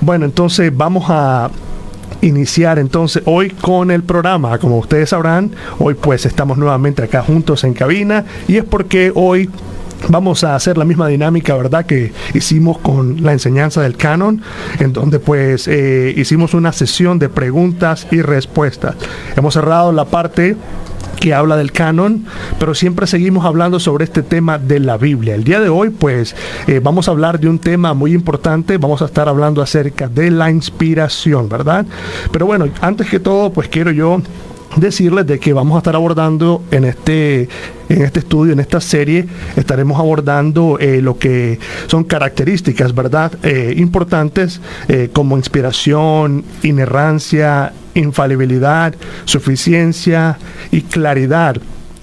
Bueno, entonces vamos a iniciar entonces hoy con el programa. Como ustedes sabrán, hoy pues estamos nuevamente acá juntos en cabina, y es porque hoy vamos a hacer la misma dinámica, ¿verdad?, que hicimos con la enseñanza del canon, en donde pues hicimos una sesión de preguntas y respuestas. Hemos cerrado la parte que habla del canon, pero siempre seguimos hablando sobre este tema de la Biblia. El día de hoy pues vamos a hablar de un tema muy importante. Vamos a estar hablando acerca de la inspiración, ¿verdad? Pero bueno, antes que todo pues quiero yo decirles de que vamos a estar abordando en este estudio, en esta serie, estaremos abordando lo que son características, ¿verdad?, importantes como inspiración, inerrancia, infalibilidad, suficiencia y claridad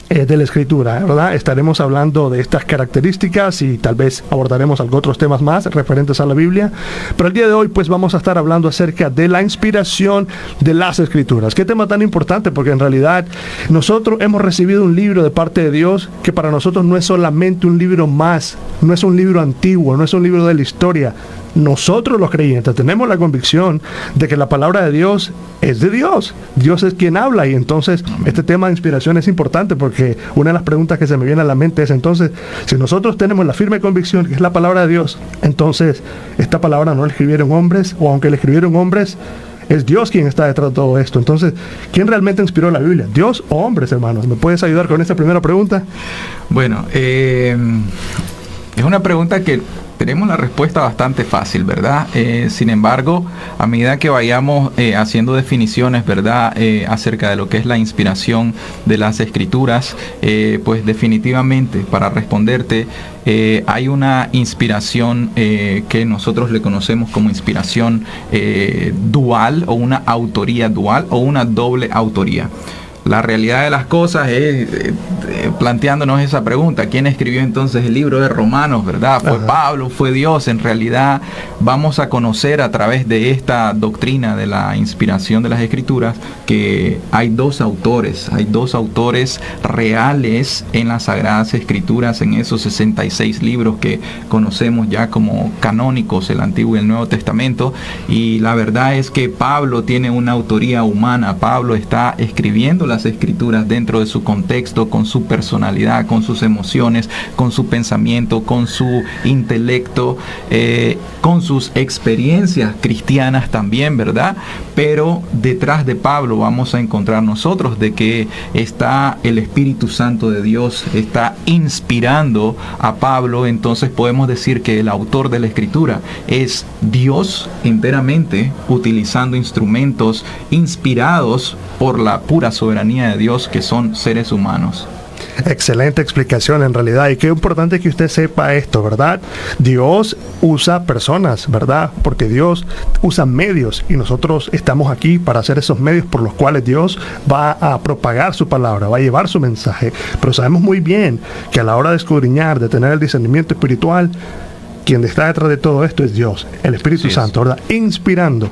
de la escritura, ¿verdad? Estaremos hablando de estas características y tal vez abordaremos algunos otros temas más referentes a la Biblia, pero el día de hoy pues vamos a estar hablando acerca de la inspiración de las escrituras. Qué tema tan importante, porque en realidad nosotros hemos recibido un libro de parte de Dios que para nosotros no es solamente un libro más, no es un libro antiguo, no es un libro de la historia. Nosotros los creyentes tenemos la convicción de que la palabra de Dios es de Dios. Dios es quien habla, y entonces este tema de inspiración es importante, porque una de las preguntas que se me viene a la mente es, entonces, si nosotros tenemos la firme convicción que es la palabra de Dios, entonces esta palabra no la escribieron hombres, o aunque la escribieron hombres, es Dios quien está detrás de todo esto. Entonces, ¿quién realmente inspiró la Biblia? ¿Dios o hombres, hermanos? ¿Me puedes ayudar con esta primera pregunta? Bueno, es una pregunta que tenemos la respuesta bastante fácil, ¿verdad? Sin embargo, a medida que vayamos haciendo definiciones, ¿verdad?, acerca de lo que es la inspiración de las escrituras, pues definitivamente para responderte, hay una inspiración que nosotros le conocemos como inspiración dual, o una autoría dual, o una doble autoría. La realidad de las cosas es, planteándonos esa pregunta, ¿quién escribió entonces el libro de Romanos, verdad? ¿Fue Pablo? ¿Fue Dios? En realidad vamos a conocer a través de esta doctrina de la inspiración de las escrituras que hay dos autores reales en las Sagradas Escrituras, en esos 66 libros que conocemos ya como canónicos, el Antiguo y el Nuevo Testamento. Y la verdad es que Pablo tiene una autoría humana. Pablo está escribiendo las escrituras dentro de su contexto, con su personalidad, con sus emociones, con su pensamiento, con su intelecto, con sus experiencias cristianas también, ¿verdad? Pero detrás de Pablo vamos a encontrar nosotros de que está el Espíritu Santo de Dios, está inspirando a Pablo. Entonces podemos decir que el autor de la escritura es Dios enteramente, utilizando instrumentos inspirados por la pura soberanía de Dios, que son seres humanos. Excelente explicación, en realidad, y qué importante que usted sepa esto, ¿verdad? Dios usa personas, ¿verdad? Porque Dios usa medios, y nosotros estamos aquí para hacer esos medios por los cuales Dios va a propagar su palabra, va a llevar su mensaje. Pero sabemos muy bien que a la hora de escudriñar, de tener el discernimiento espiritual, quien está detrás de todo esto es Dios, el Espíritu Santo, ¿verdad? Inspirando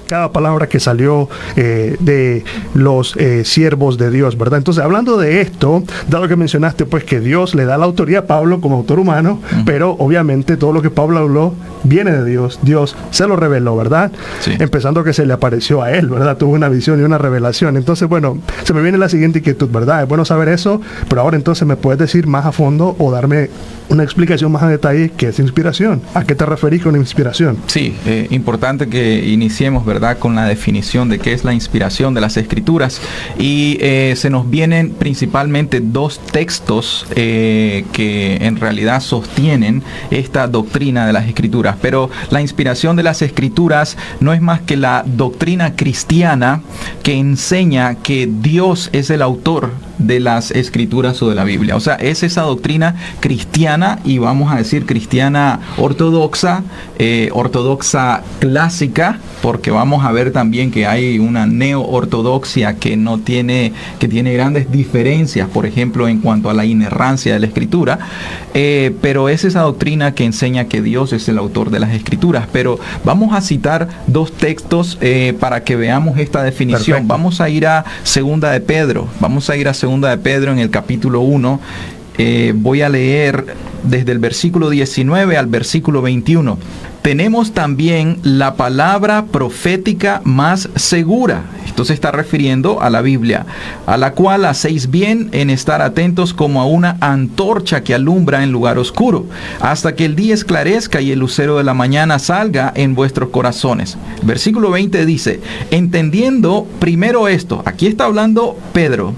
cada palabra que salió de los siervos de Dios, ¿verdad? Entonces, hablando de esto, dado que mencionaste pues que Dios le da la autoría a Pablo como autor humano, pero obviamente todo lo que Pablo habló viene de Dios. Dios se lo reveló, ¿verdad? Sí. Empezando que se le apareció a él, ¿verdad? Tuvo una visión y una revelación. Entonces, bueno, se me viene la siguiente inquietud, ¿verdad? Es bueno saber eso, pero ahora entonces me puedes decir más a fondo o darme una explicación más a detalle qué es inspiración. ¿A qué te referís con inspiración? Sí, importante que iniciemos, ¿verdad?, con la definición de qué es la inspiración de las escrituras, y se nos vienen principalmente dos textos que en realidad sostienen esta doctrina de las escrituras. Pero la inspiración de las escrituras no es más que la doctrina cristiana que enseña que Dios es el autor de las escrituras o de la Biblia. O sea, es esa doctrina cristiana, y vamos a decir cristiana ortodoxa, ortodoxa clásica, porque vamos a ver también que hay una neo-ortodoxia que tiene grandes diferencias, por ejemplo, en cuanto a la inerrancia de la escritura, pero es esa doctrina que enseña que Dios es el autor de las escrituras. Pero vamos a citar dos textos para que veamos esta definición. Perfecto. Vamos a ir a Segunda de Pedro en el capítulo 1. Voy a leer desde el versículo 19 al versículo 21. Tenemos también la palabra profética más segura. Esto se está refiriendo a la Biblia, a la cual hacéis bien en estar atentos como a una antorcha que alumbra en lugar oscuro, hasta que el día esclarezca y el lucero de la mañana salga en vuestros corazones. Versículo 20 dice, entendiendo primero esto, aquí está hablando Pedro,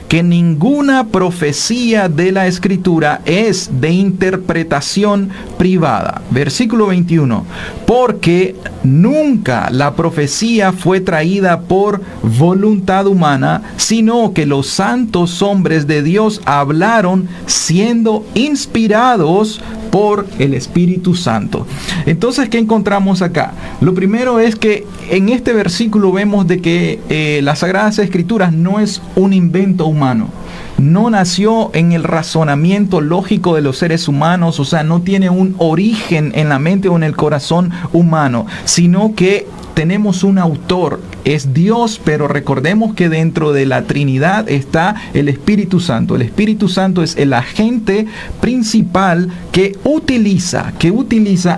que ninguna profecía de la Escritura es de interpretación privada. Versículo 21. Porque nunca la profecía fue traída por voluntad humana, sino que los santos hombres de Dios hablaron siendo inspirados por el Espíritu Santo. Entonces, ¿qué encontramos acá? Lo primero es que en este versículo vemos de que las Sagradas Escrituras no es un invento humano. No nació en el razonamiento lógico de los seres humanos, o sea, no tiene un origen en la mente o en el corazón humano, sino que tenemos un autor, es Dios, pero recordemos que dentro de la Trinidad está el Espíritu Santo. El Espíritu Santo es el agente principal que utiliza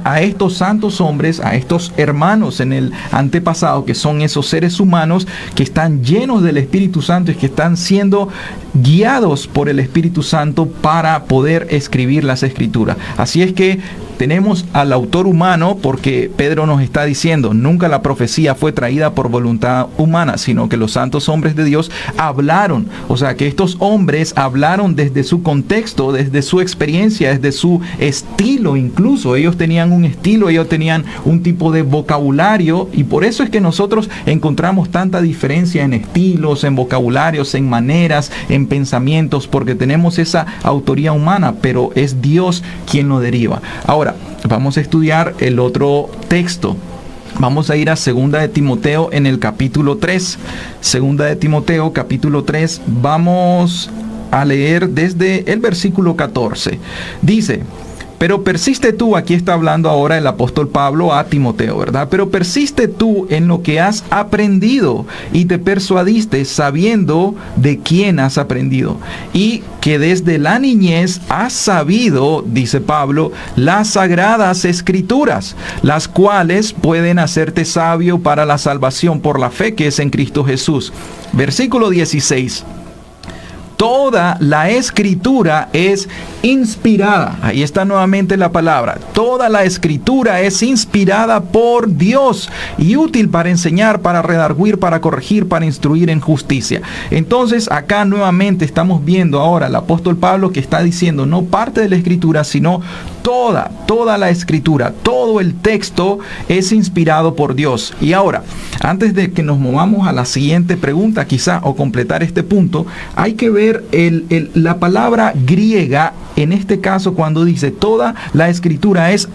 a estos santos hombres, a estos hermanos en el antepasado, que son esos seres humanos que están llenos del Espíritu Santo y que están siendo guiados por el Espíritu Santo para poder escribir las Escrituras. Así es que tenemos al autor humano, porque Pedro nos está diciendo, nunca la profecía fue traída por voluntad humana, sino que los santos hombres de Dios hablaron. O sea, que estos hombres hablaron desde su contexto, desde su experiencia, desde su estilo incluso. Ellos tenían un estilo, ellos tenían un tipo de vocabulario, y por eso es que nosotros encontramos tanta diferencia en estilos, en vocabularios, en maneras, en pensamientos, porque tenemos esa autoría humana, pero es Dios quien lo deriva. Ahora, vamos a estudiar el otro texto. Vamos a ir a 2 de Timoteo en el capítulo 3. 2 de Timoteo, capítulo 3. Vamos a leer desde el versículo 14. Dice, pero persiste tú, aquí está hablando ahora el apóstol Pablo a Timoteo, ¿verdad? Pero persiste tú en lo que has aprendido y te persuadiste sabiendo de quién has aprendido. Y que desde la niñez has sabido, dice Pablo, las sagradas escrituras, las cuales pueden hacerte sabio para la salvación por la fe que es en Cristo Jesús. Versículo 16. Toda la escritura es inspirada. Ahí está nuevamente la palabra. Toda la escritura es inspirada por Dios y útil para enseñar, para redarguir, para corregir, para instruir en justicia. Entonces acá nuevamente estamos viendo ahora al apóstol Pablo que está diciendo no parte de la escritura, sino toda la escritura, todo el texto es inspirado por Dios. Y ahora, antes de que nos movamos a la siguiente pregunta quizá o completar este punto, hay que ver la palabra griega en este caso cuando dice toda la escritura es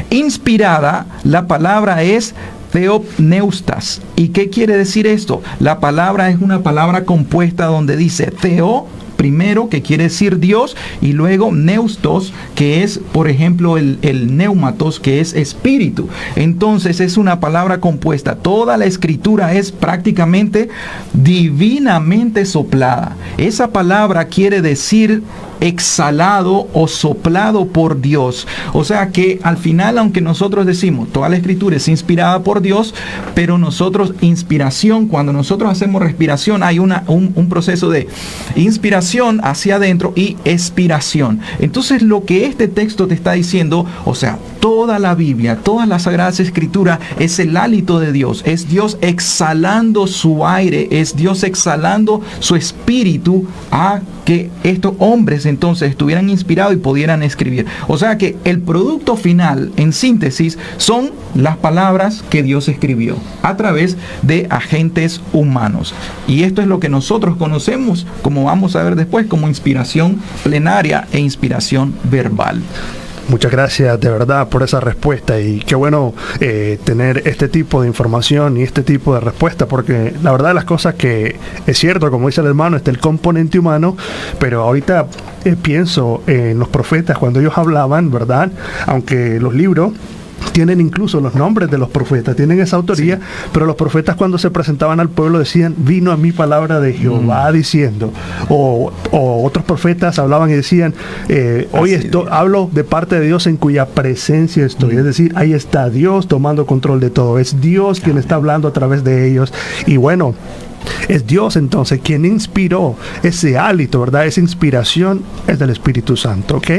inspirada. La palabra es theopneustas. ¿Y qué quiere decir esto? La palabra es una palabra compuesta donde dice theo primero, que quiere decir Dios, y luego neustos, que es, por ejemplo, el neumatos, que es espíritu. Entonces es una palabra compuesta. Toda la escritura es prácticamente divinamente soplada. Esa palabra quiere decir exhalado o soplado por Dios. O sea que al final, aunque nosotros decimos toda la escritura es inspirada por Dios, pero nosotros inspiración, cuando nosotros hacemos respiración, hay un proceso de inspiración hacia adentro y expiración. Entonces lo que este texto te está diciendo, o sea, toda la Biblia, todas las Sagradas Escrituras es el hálito de Dios, es Dios exhalando su aire, es Dios exhalando su espíritu a que estos hombres entonces estuvieran inspirados y pudieran escribir. O sea que el producto final, en síntesis, son las palabras que Dios escribió a través de agentes humanos. Y esto es lo que nosotros conocemos, como vamos a ver después, como inspiración plenaria e inspiración verbal. Muchas gracias de verdad por esa respuesta, y qué bueno tener este tipo de información y este tipo de respuesta, porque la verdad de las cosas que es cierto, como dice el hermano, está el componente humano, pero ahorita pienso en los profetas cuando ellos hablaban, ¿verdad? Aunque los libros tienen incluso los nombres de los profetas, tienen esa autoría, pero los profetas cuando se presentaban al pueblo decían, vino a mí palabra de Jehová diciendo, o otros profetas hablaban y decían, hoy hablo de parte de Dios en cuya presencia estoy, es decir, ahí está Dios tomando control de todo, es Dios quien está hablando a través de ellos, y bueno, es Dios entonces quien inspiró ese hálito, ¿verdad? Esa inspiración es del Espíritu Santo, ¿ok?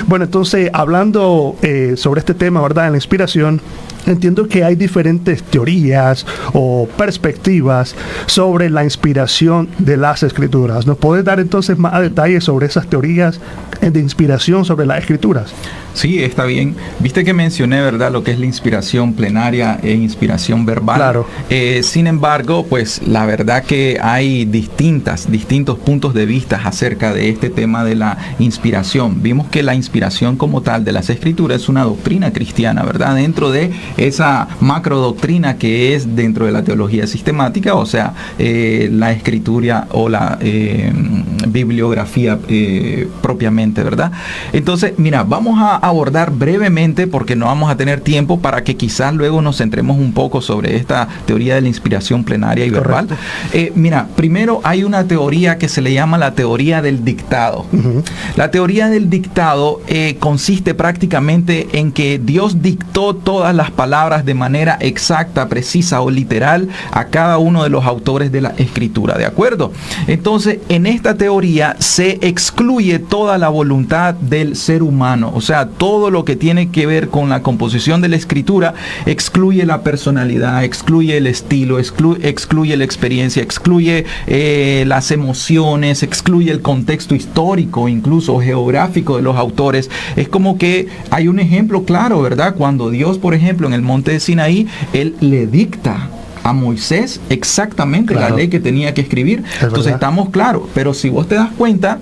Bueno, entonces hablando sobre este tema, ¿verdad? En la inspiración, entiendo que hay diferentes teorías o perspectivas sobre la inspiración de las Escrituras. ¿Nos puedes dar entonces más detalles sobre esas teorías de inspiración sobre las Escrituras? Sí, está bien. Viste que mencioné, ¿verdad?, lo que es la inspiración plenaria e inspiración verbal. Claro. Sin embargo, pues la verdad que hay distintos puntos de vista acerca de este tema de la inspiración. Vimos que la inspiración como tal de las Escrituras es una doctrina cristiana, ¿verdad? Dentro de esa macro doctrina que es dentro de la teología sistemática, o sea, la escritura o la bibliografía propiamente, ¿verdad? Entonces, mira, vamos a abordar brevemente, porque no vamos a tener tiempo, para que quizás luego nos centremos un poco sobre esta teoría de la inspiración plenaria y verbal. Mira, primero hay una teoría que se le llama la teoría del dictado. La teoría del dictado consiste prácticamente en que Dios dictó todas las palabras de manera exacta, precisa o literal a cada uno de los autores de la escritura, ¿de acuerdo? Entonces, en esta teoría se excluye toda la voluntad del ser humano, o sea, todo lo que tiene que ver con la composición de la escritura excluye la personalidad, excluye el estilo, excluye la experiencia, excluye las emociones, excluye el contexto histórico, incluso geográfico de los autores. Es como que hay un ejemplo claro, ¿verdad? Cuando Dios, por ejemplo, en el monte de Sinaí, Él le dicta a Moisés exactamente la ley que tenía que escribir. Entonces estamos claros, pero si vos te das cuenta,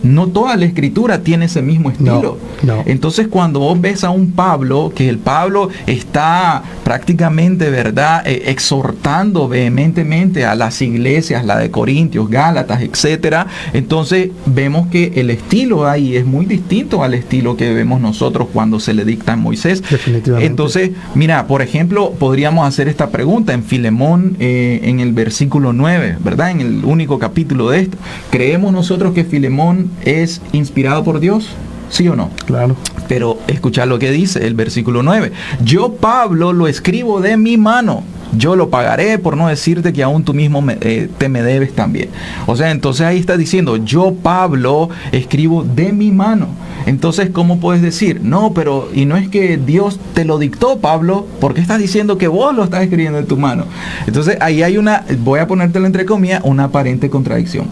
no toda la escritura tiene ese mismo estilo. No. Entonces, cuando vos ves a un Pablo, que el Pablo está prácticamente, ¿verdad?, exhortando vehementemente a las iglesias, la de Corintios, Gálatas, etcétera, entonces vemos que el estilo ahí es muy distinto al estilo que vemos nosotros cuando se le dicta a Moisés. Definitivamente. Entonces, mira, por ejemplo, podríamos hacer esta pregunta en Filemón, en el versículo 9, ¿verdad?, en el único capítulo de esto. ¿Creemos nosotros que Filemón es inspirado por Dios? ¿Sí o no? Claro. Pero escucha lo que dice el versículo 9. Yo, Pablo, lo escribo de mi mano. Yo lo pagaré, por no decirte que aún tú mismo te me debes también. O sea, entonces ahí está diciendo, yo, Pablo, escribo de mi mano. Entonces, ¿cómo puedes decir? No, pero, y no es que Dios te lo dictó, Pablo, porque estás diciendo que vos lo estás escribiendo de tu mano. Entonces, ahí hay una, voy a ponértelo entre comillas, una aparente contradicción.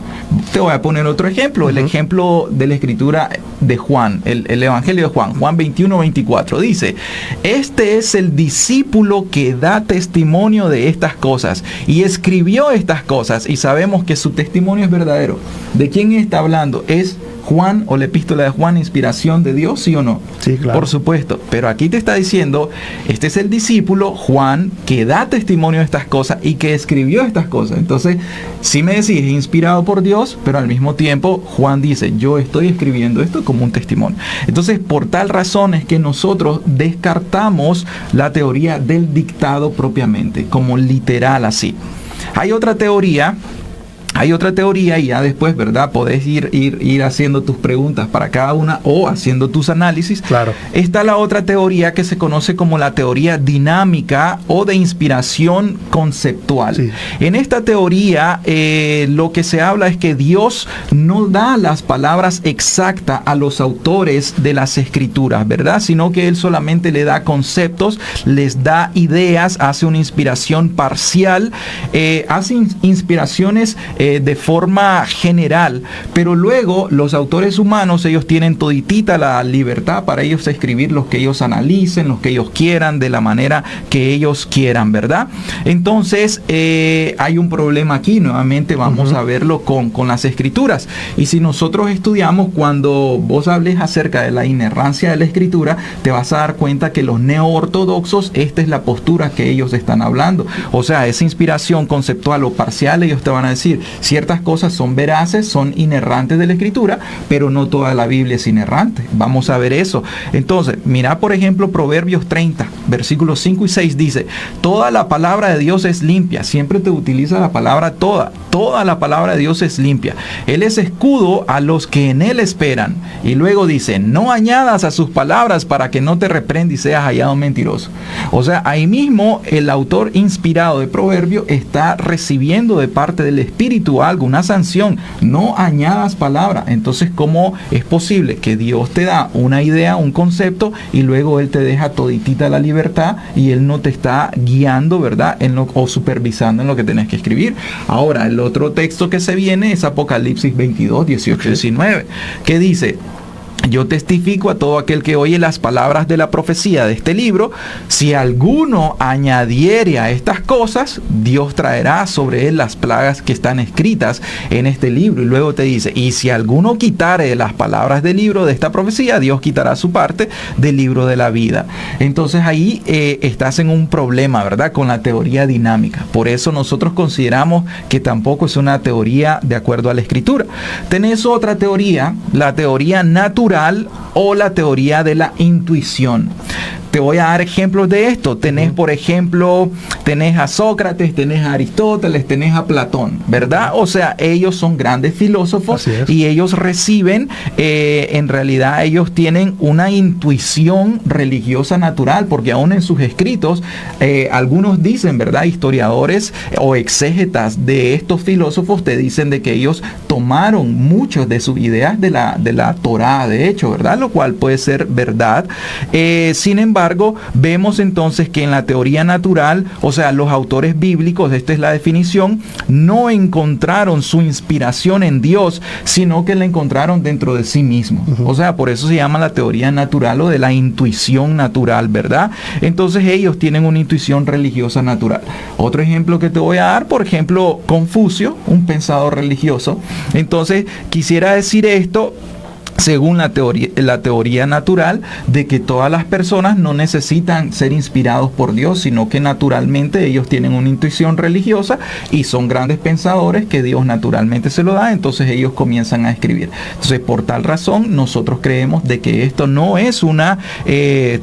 Te voy a poner otro ejemplo, el ejemplo de la escritura de Juan, el Evangelio de Juan, Juan 21-24, dice, este es el discípulo que da testimonio de estas cosas y escribió estas cosas, y sabemos que su testimonio es verdadero. ¿De quién está hablando? ¿Es Juan o la epístola de Juan inspiración de Dios, sí o no? Sí, claro. Por supuesto, pero aquí te está diciendo, este es el discípulo Juan que da testimonio de estas cosas y que escribió estas cosas. Entonces, si me decís, es inspirado por Dios, pero al mismo tiempo Juan dice, yo estoy escribiendo esto como un testimonio. Entonces, por tal razón es que nosotros descartamos la teoría del dictado propiamente, como literal así. Hay otra teoría y ya después, ¿verdad?, podés ir haciendo tus preguntas para cada una o haciendo tus análisis. Claro. Está la otra teoría que se conoce como la teoría dinámica o de inspiración conceptual. Sí. En esta teoría lo que se habla es que Dios no da las palabras exactas a los autores de las escrituras, ¿verdad?, sino que Él solamente le da conceptos, les da ideas, hace una inspiración parcial, hace inspiraciones de forma general, pero luego los autores humanos, ellos tienen toditita la libertad para ellos escribir los que ellos analicen, los que ellos quieran, de la manera que ellos quieran, ¿verdad? Entonces hay un problema aquí, nuevamente vamos a verlo con las escrituras, y si nosotros estudiamos, cuando vos hables acerca de la inerrancia de la escritura, te vas a dar cuenta que los neoortodoxos, esta es la postura que ellos están hablando, o sea, esa inspiración conceptual o parcial, ellos te van a decir, ciertas cosas son veraces, son inerrantes de la Escritura, pero no toda la Biblia es inerrante. Vamos a ver eso. Entonces, mira por ejemplo Proverbios 30, versículos 5 y 6 dice: toda la palabra de Dios es limpia. Siempre te utiliza la palabra toda. Toda la palabra de Dios es limpia. Él es escudo a los que en él esperan. Y luego dice: no añadas a sus palabras para que no te reprenda y seas hallado mentiroso. O sea, ahí mismo el autor inspirado de Proverbios está recibiendo de parte del Espíritu algo, una sanción. No añadas palabra. Entonces, ¿cómo es posible que Dios te da una idea, un concepto, y luego Él te deja toditita la libertad y Él no te está guiando, ¿verdad? O supervisando en lo que tenés que escribir? Ahora, el otro texto que se viene es Apocalipsis 22, 18 y 19, que dice: yo testifico a todo aquel que oye las palabras de la profecía de este libro, si alguno añadiere a estas cosas, Dios traerá sobre él las plagas que están escritas en este libro. Y luego te dice: y si alguno quitare las palabras del libro de esta profecía, Dios quitará su parte del libro de la vida. Entonces ahí estás en un problema, ¿verdad?, con la teoría dinámica. Por eso nosotros consideramos que tampoco es una teoría de acuerdo a la Escritura. Tenés otra teoría, la teoría natural o la teoría de la intuición. Te voy a dar ejemplos de esto. Tenés, por ejemplo, tenés a Sócrates, tenés a Aristóteles, tenés a Platón, ¿verdad? O sea, ellos son grandes filósofos y ellos reciben, en realidad ellos tienen una intuición religiosa natural, porque aún en sus escritos, algunos dicen, ¿verdad?, historiadores o exégetas de estos filósofos te dicen de que ellos tomaron muchas de sus ideas de la Torá, de hecho, ¿verdad? Lo cual puede ser verdad. Sin embargo, vemos entonces que en la teoría natural, o sea, los autores bíblicos, esta es la definición, no encontraron su inspiración en Dios, sino que la encontraron dentro de sí mismos. O sea, por eso se llama la teoría natural o de la intuición natural, ¿verdad? Entonces ellos tienen una intuición religiosa natural. Otro ejemplo que te voy a dar, por ejemplo, Confucio, un pensador religioso. Entonces, quisiera decir esto según la teoría natural, de que todas las personas no necesitan ser inspirados por Dios, sino que naturalmente ellos tienen una intuición religiosa y son grandes pensadores que Dios naturalmente se lo da, entonces ellos comienzan a escribir. Entonces, por tal razón, nosotros creemos de que esto no es una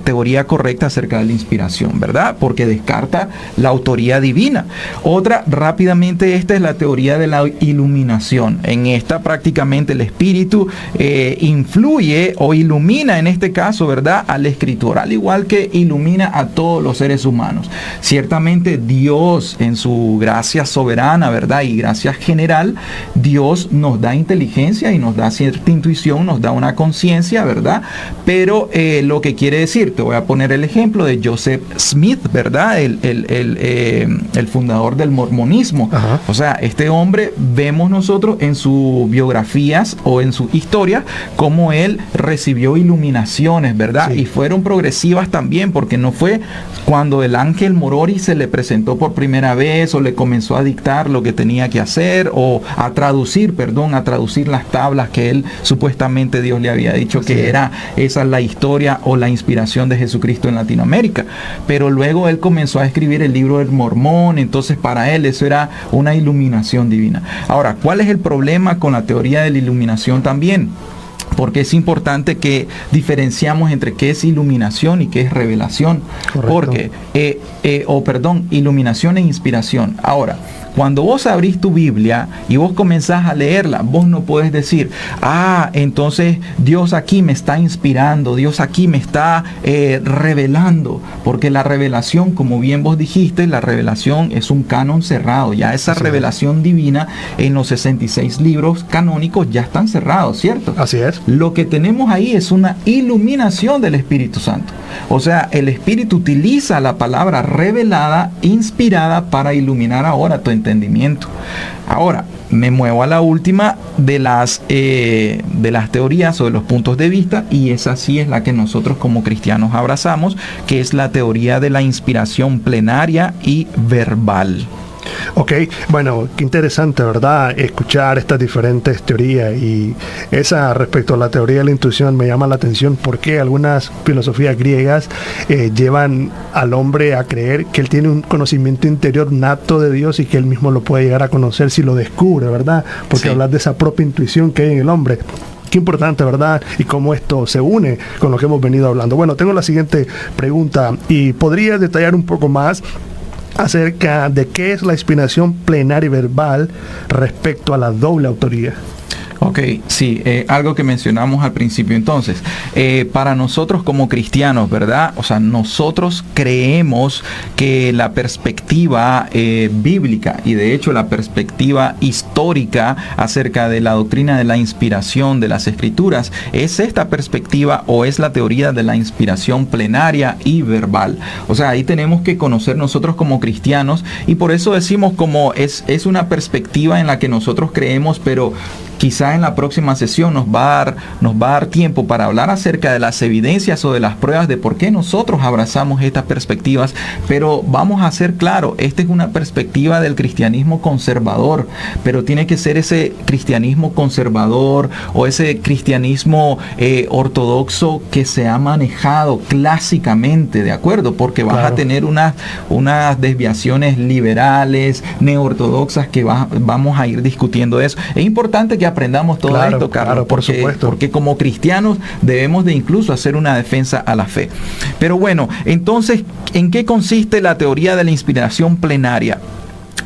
teoría correcta acerca de la inspiración, ¿verdad? Porque descarta la autoría divina. Otra, rápidamente, esta es la teoría de la iluminación. En esta prácticamente el Espíritu influye o ilumina, en este caso, ¿verdad?, al escritor, al igual que ilumina a todos los seres humanos. Ciertamente Dios, en su gracia soberana, ¿verdad?, y gracia general, Dios nos da inteligencia y nos da cierta intuición, nos da una conciencia, ¿verdad? Pero lo que quiere decir, te voy a poner el ejemplo de Joseph Smith, ¿verdad?, el fundador del mormonismo. Ajá. O sea, este hombre, vemos nosotros en sus biografías o en su historia cómo él recibió iluminaciones, ¿verdad? Sí. Y fueron progresivas también, porque no fue cuando el ángel Moroni se le presentó por primera vez o le comenzó a dictar lo que tenía que hacer o a traducir las tablas que él supuestamente Dios le había dicho que era esa la historia o la inspiración de Jesucristo en Latinoamérica. Pero luego él comenzó a escribir el libro del Mormón, entonces para él eso era una iluminación divina. Ahora, ¿cuál es el problema con la teoría de la iluminación también? Porque es importante que diferenciamos entre qué es iluminación y qué es revelación. Correcto. Porque, iluminación e inspiración. Ahora, cuando vos abrís tu Biblia y vos comenzás a leerla, vos no podés decir, entonces Dios aquí me está inspirando, Dios aquí me está revelando, porque la revelación, como bien vos dijiste, la revelación es un canon cerrado. Ya esa revelación divina en los 66 libros canónicos ya están cerrados, ¿cierto? Así es. Lo que tenemos ahí es una iluminación del Espíritu Santo. O sea, el Espíritu utiliza la palabra revelada, inspirada, para iluminar ahora tu entendimiento. Ahora, me muevo a la última de las teorías o de los puntos de vista, y esa sí es la que nosotros como cristianos abrazamos, que es la teoría de la inspiración plenaria y verbal. Ok, bueno, qué interesante, ¿verdad? Escuchar estas diferentes teorías, y esa respecto a la teoría de la intuición me llama la atención porque algunas filosofías griegas llevan al hombre a creer que él tiene un conocimiento interior nato de Dios y que él mismo lo puede llegar a conocer si lo descubre, ¿verdad? Porque hablar de esa propia intuición que hay en el hombre. Qué importante, ¿verdad? Y cómo esto se une con lo que hemos venido hablando. Bueno, tengo la siguiente pregunta, y ¿podrías detallar un poco más acerca de qué es la inspiración plenaria y verbal respecto a la doble autoría? Ok, sí, algo que mencionamos al principio. Entonces, para nosotros como cristianos, ¿verdad? O sea, nosotros creemos que la perspectiva bíblica, y de hecho la perspectiva histórica acerca de la doctrina de la inspiración de las Escrituras, es esta perspectiva, o es la teoría de la inspiración plenaria y verbal. O sea, ahí tenemos que conocer nosotros como cristianos, y por eso decimos como es una perspectiva en la que nosotros creemos, pero quizá en la próxima sesión nos va a dar tiempo para hablar acerca de las evidencias o de las pruebas de por qué nosotros abrazamos estas perspectivas. Pero vamos a ser claros, esta es una perspectiva del cristianismo conservador, pero tiene que ser ese cristianismo conservador o ese cristianismo ortodoxo que se ha manejado clásicamente, ¿de acuerdo? Porque vas a tener unas desviaciones liberales, neortodoxas, que vamos a ir discutiendo eso. Es importante que aprendamos todo esto, Carlos, por supuesto. Porque como cristianos debemos de incluso hacer una defensa a la fe. Pero bueno, entonces, ¿en qué consiste la teoría de la inspiración plenaria?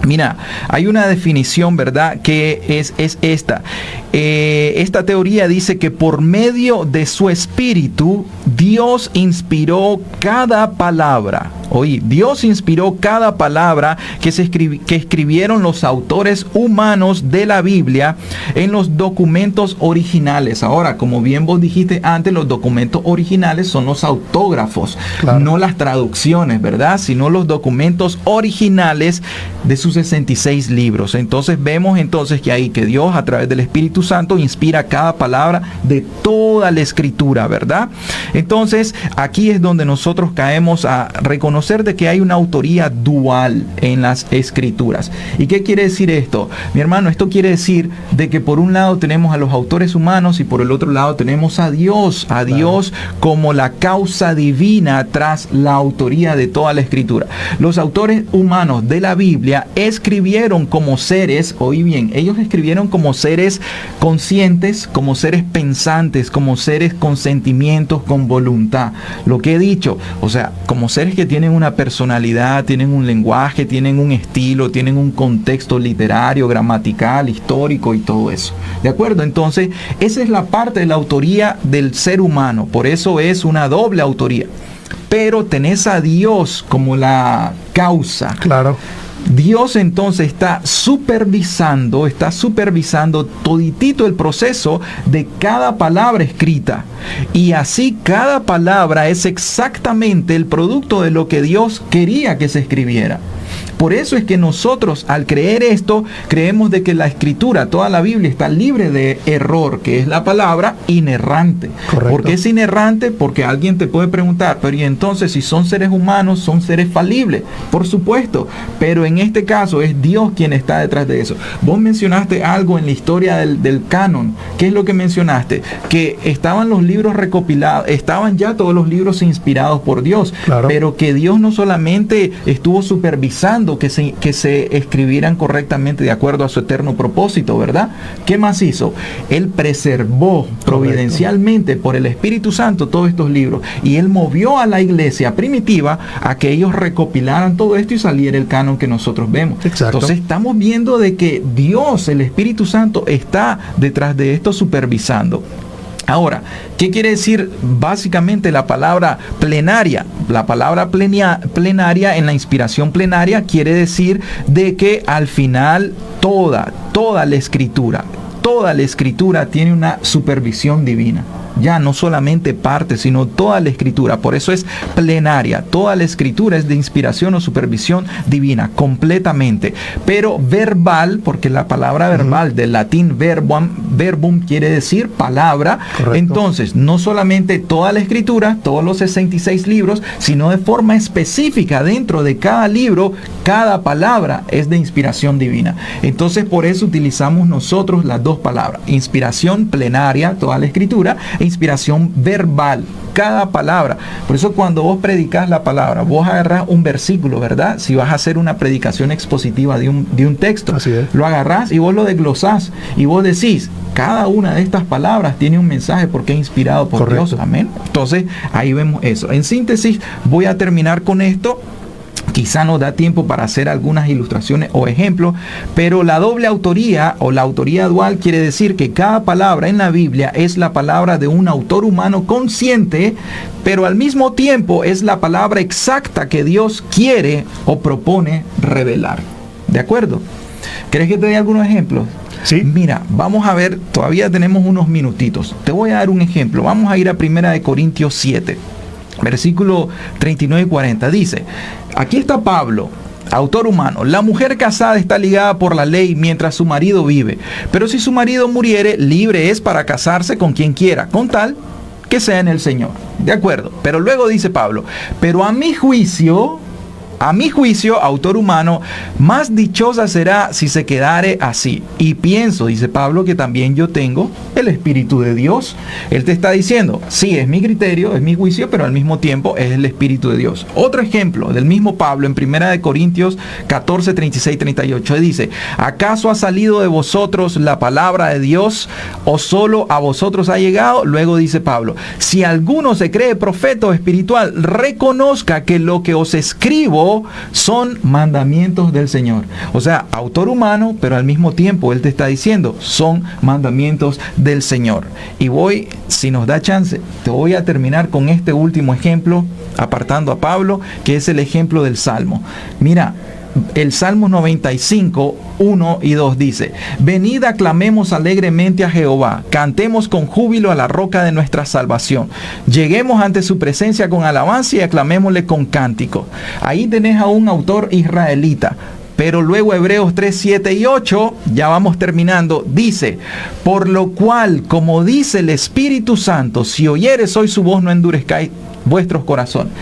Mira, hay una definición, ¿verdad?, que es esta. Esta teoría dice que por medio de su espíritu, Dios inspiró cada palabra. Oye, Dios inspiró cada palabra que escribieron los autores humanos de la Biblia en los documentos originales. Ahora, como bien vos dijiste antes, los documentos originales son los autógrafos, no las traducciones, ¿verdad?, sino los documentos originales de sus 66 libros. Entonces vemos entonces que Dios, a través del Espíritu Santo, inspira cada palabra de toda la Escritura, ¿verdad? Entonces aquí es donde nosotros caemos a reconocer de que hay una autoría dual en las Escrituras. ¿Y qué quiere decir esto? Mi hermano, esto quiere decir de que por un lado tenemos a los autores humanos y por el otro lado tenemos a Dios como la causa divina tras la autoría de toda la Escritura. Los autores humanos de la Biblia escribieron como seres, oí bien, ellos escribieron como seres conscientes, como seres pensantes, como seres con sentimientos, con voluntad. Lo que he dicho, o sea, como seres que tienen una personalidad, tienen un lenguaje, tienen un estilo, tienen un contexto literario, gramatical, histórico y todo eso. ¿De acuerdo? Entonces, esa es la parte de la autoría del ser humano. Por eso es una doble autoría. Pero tenés a Dios como la causa. Claro. Dios entonces está supervisando toditito el proceso de cada palabra escrita. Y así cada palabra es exactamente el producto de lo que Dios quería que se escribiera. Por eso es que nosotros, al creer esto, creemos de que la Escritura, toda la Biblia, está libre de error, que es la palabra inerrante. Correcto. ¿Por qué es inerrante? Porque alguien te puede preguntar, pero ¿y entonces si son seres humanos, son seres falibles? Por supuesto, pero en este caso es Dios quien está detrás de eso. Vos mencionaste algo en la historia del canon. ¿Qué es lo que mencionaste? Que estaban los libros recopilados, estaban ya todos los libros inspirados por Dios, pero que Dios no solamente estuvo supervisando que se escribieran correctamente de acuerdo a su eterno propósito, ¿verdad? ¿Qué más hizo? Él preservó providencialmente por el Espíritu Santo todos estos libros, y Él movió a la iglesia primitiva a que ellos recopilaran todo esto y saliera el canon que nosotros vemos. Exacto. Entonces estamos viendo de que Dios, el Espíritu Santo, está detrás de esto supervisando. Ahora, ¿qué quiere decir básicamente la palabra plenaria? La palabra plenaria en la inspiración plenaria quiere decir de que al final toda la escritura tiene una supervisión divina. ya no solamente parte, sino toda la escritura. Por eso es plenaria. Toda la escritura es de inspiración o supervisión divina, completamente. Pero verbal, porque la palabra verbal del latín verbum quiere decir palabra. Correcto. Entonces, no solamente toda la escritura, todos los 66 libros, sino de forma específica dentro de cada libro, cada palabra es de inspiración divina. Entonces, por eso utilizamos nosotros las dos palabras: inspiración plenaria, toda la escritura, e inspiración verbal, cada palabra. Por eso cuando vos predicas la palabra, vos agarrás un versículo, ¿verdad? Si vas a hacer una predicación expositiva de un texto, así es, lo agarrás y vos lo desglosás y vos decís, cada una de estas palabras tiene un mensaje porque es inspirado por correcto, Dios. Amén. Entonces, ahí vemos eso. En síntesis, voy a terminar con esto. Quizá nos da tiempo para hacer algunas ilustraciones o ejemplos, pero la doble autoría o la autoría dual quiere decir que cada palabra en la Biblia es la palabra de un autor humano consciente, pero al mismo tiempo es la palabra exacta que Dios quiere o propone revelar. ¿De acuerdo? ¿Querés que te dé algunos ejemplos? Sí. Mira, vamos a ver, todavía tenemos unos minutitos. Te voy a dar un ejemplo. Vamos a ir a 1 Corintios 7. Versículo 39 y 40 dice, aquí está Pablo, autor humano: la mujer casada está ligada por la ley mientras su marido vive, pero si su marido muriere, libre es para casarse con quien quiera, con tal que sea en el Señor. De acuerdo, pero luego dice Pablo, pero a mi juicio, autor humano, más dichosa será si se quedare así. Y pienso, dice Pablo, que también yo tengo el Espíritu de Dios. Él te está diciendo, sí, es mi criterio, es mi juicio, pero al mismo tiempo es el Espíritu de Dios. Otro ejemplo del mismo Pablo en 1 Corintios 14, 36, 38 dice, ¿acaso ha salido de vosotros la palabra de Dios o solo a vosotros ha llegado? Luego dice Pablo, si alguno se cree profeta o espiritual, reconozca que lo que os escribo son mandamientos del Señor. O sea, autor humano, pero al mismo tiempo él te está diciendo, son mandamientos del Señor. Y voy, si nos da chance, te voy a terminar con este último ejemplo, apartando a Pablo, que es el ejemplo del Salmo. Mira, el Salmo 95, 1 y 2 dice, venid aclamemos alegremente a Jehová, cantemos con júbilo a la roca de nuestra salvación, lleguemos ante su presencia con alabanza y aclamémosle con cántico. Ahí tenés a un autor israelita. Pero luego Hebreos 3, 7 y 8, ya vamos terminando, dice, por lo cual, como dice el Espíritu Santo, si oyeres hoy su voz, no endurezcáis vuestros corazones.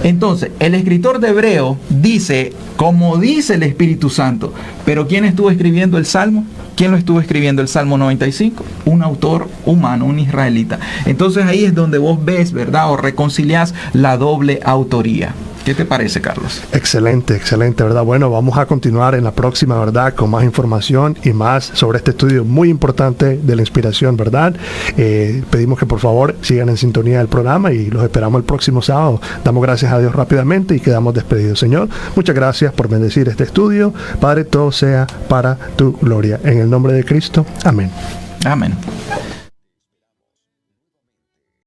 Entonces, el escritor de Hebreo dice, como dice el Espíritu Santo, pero ¿quién estuvo escribiendo el Salmo? ¿Quién lo estuvo escribiendo el Salmo 95? Un autor humano, un israelita. Entonces ahí es donde vos ves, ¿verdad? O reconciliás la doble autoría. ¿Qué te parece, Carlos? Excelente, excelente, ¿verdad? Bueno, vamos a continuar en la próxima, ¿verdad? Con más información y más sobre este estudio muy importante de la inspiración, ¿verdad? Pedimos que por favor sigan en sintonía del programa y los esperamos el próximo sábado. Damos gracias a Dios rápidamente y quedamos despedidos. Señor, muchas gracias por bendecir este estudio. Padre, todo sea para tu gloria. En el nombre de Cristo. Amén. Amén.